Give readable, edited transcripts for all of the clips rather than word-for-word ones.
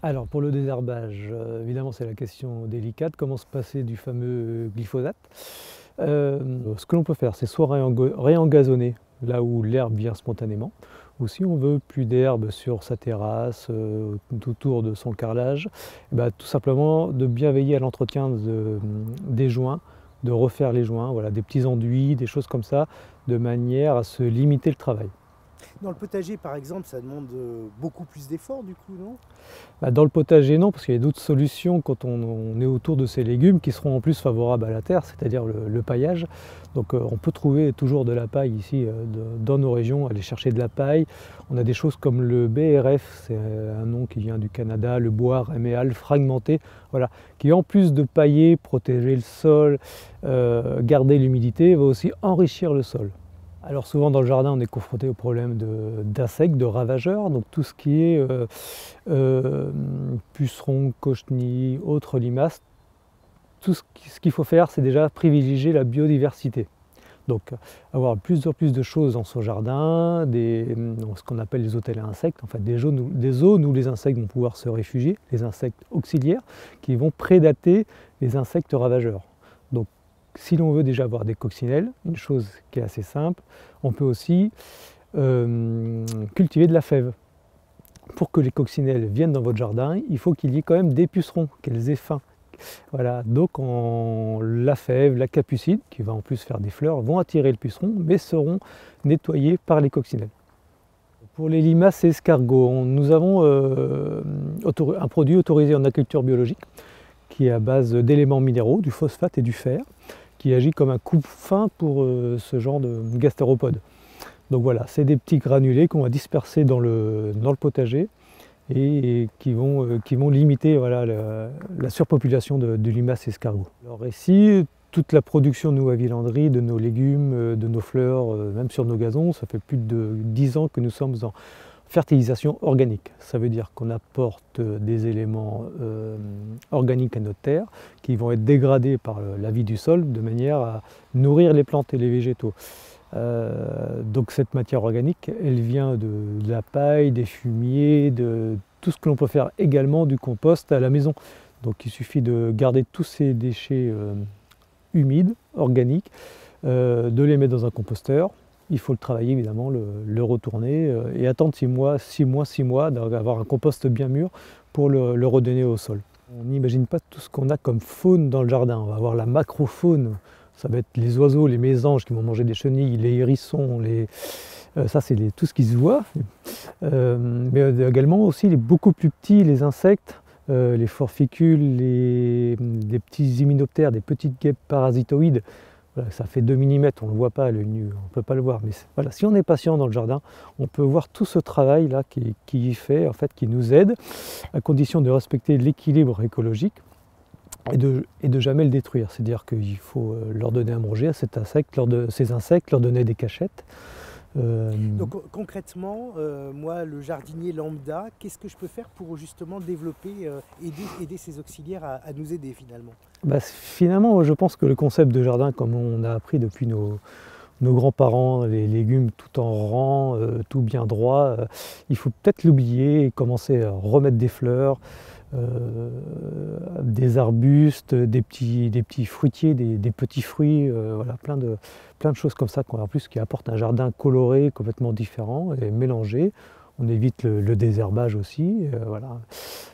Alors pour le désherbage, évidemment c'est la question délicate, comment se passer du fameux glyphosate? Ce que l'on peut faire, c'est soit réengazonner là où l'herbe vient spontanément, ou si on veut plus d'herbe sur sa terrasse, tout autour de son carrelage, et bah, tout simplement de bien veiller à l'entretien des joints, de refaire les joints, voilà, des petits enduits, des choses comme ça, de manière à se limiter le travail. Dans le potager, par exemple, ça demande beaucoup plus d'efforts, du coup, non? Bah, dans le potager, non, parce qu'il y a d'autres solutions quand on est autour de ces légumes qui seront en plus favorables à la terre, c'est-à-dire le paillage. Donc on peut trouver toujours de la paille ici dans nos régions, aller chercher de la paille. On a des choses comme le BRF, c'est un nom qui vient du Canada, le bois réméal fragmenté, voilà, qui en plus de pailler, protéger le sol, garder l'humidité, va aussi enrichir le sol. Alors souvent dans le jardin, on est confronté au problème d'insectes, de ravageurs, donc tout ce qui est pucerons, cochenilles, autres limaces. Tout ce qu'il faut faire, c'est déjà privilégier la biodiversité. Donc avoir plus en plus de choses dans son jardin, ce qu'on appelle les hôtels à insectes, en fait des zones où les insectes vont pouvoir se réfugier, les insectes auxiliaires, qui vont prédater les insectes ravageurs. Donc si l'on veut déjà avoir des coccinelles, une chose qui est assez simple, on peut aussi cultiver de la fève. Pour que les coccinelles viennent dans votre jardin, il faut qu'il y ait quand même des pucerons, qu'elles aient faim. Voilà, donc la fève, la capucine, qui va en plus faire des fleurs, vont attirer le puceron, mais seront nettoyées par les coccinelles. Pour les limaces et escargots, nous avons un produit autorisé en agriculture biologique, qui est à base d'éléments minéraux, du phosphate et du fer, qui agit comme un coupe-faim pour ce genre de gastéropodes. Donc voilà, c'est des petits granulés qu'on va disperser dans le potager et qui vont limiter voilà, la surpopulation de limaces et escargots. Alors ici, toute la production de nos villandries, de nos légumes, de nos fleurs, même sur nos gazons, ça fait plus de 10 ans que nous sommes en fertilisation organique. Ça veut dire qu'on apporte des éléments organiques à notre terre qui vont être dégradés par la vie du sol de manière à nourrir les plantes et les végétaux. Donc cette matière organique, elle vient de la paille, des fumiers, de tout ce que l'on peut faire également du compost à la maison. Donc il suffit de garder tous ces déchets humides, organiques, de les mettre dans un composteur. Il faut le travailler évidemment, le retourner et attendre 6 mois d'avoir un compost bien mûr pour le redonner au sol. On n'imagine pas tout ce qu'on a comme faune dans le jardin. On va avoir la macrofaune. Ça va être les oiseaux, les mésanges qui vont manger des chenilles, les hérissons, ça c'est tout ce qui se voit. Mais également aussi les beaucoup plus petits, les insectes, les forficules, les petits hyménoptères, des petites guêpes parasitoïdes. Voilà, ça fait 2 mm, on ne le voit pas à l'œil nu, on ne peut pas le voir. Mais voilà, si on est patient dans le jardin, on peut voir tout ce travail-là qui fait, en fait, qui nous aide, à condition de respecter l'équilibre écologique. Et de jamais le détruire, c'est-à-dire qu'il faut leur donner à manger à ces insectes, leur donner des cachettes. Donc concrètement, moi, le jardinier lambda, qu'est-ce que je peux faire pour justement développer, aider ces auxiliaires à nous aider finalement? Bah, finalement, je pense que le concept de jardin, comme on a appris depuis nos grands-parents, les légumes tout en rang, tout bien droit, il faut peut-être l'oublier et commencer à remettre des fleurs, des arbustes, des petits fruitiers, des petits fruits, voilà, plein de choses comme ça, en plus qui apportent un jardin coloré, complètement différent et mélangé. On évite le désherbage aussi. Voilà.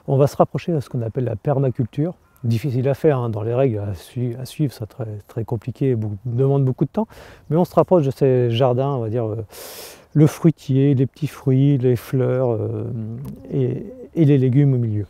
On va se rapprocher de ce qu'on appelle la permaculture. Difficile à faire, hein, dans les règles à suivre, c'est très compliqué, demande beaucoup de temps, mais on se rapproche de ces jardins, on va dire, le fruitier, les petits fruits, les fleurs et les légumes au milieu.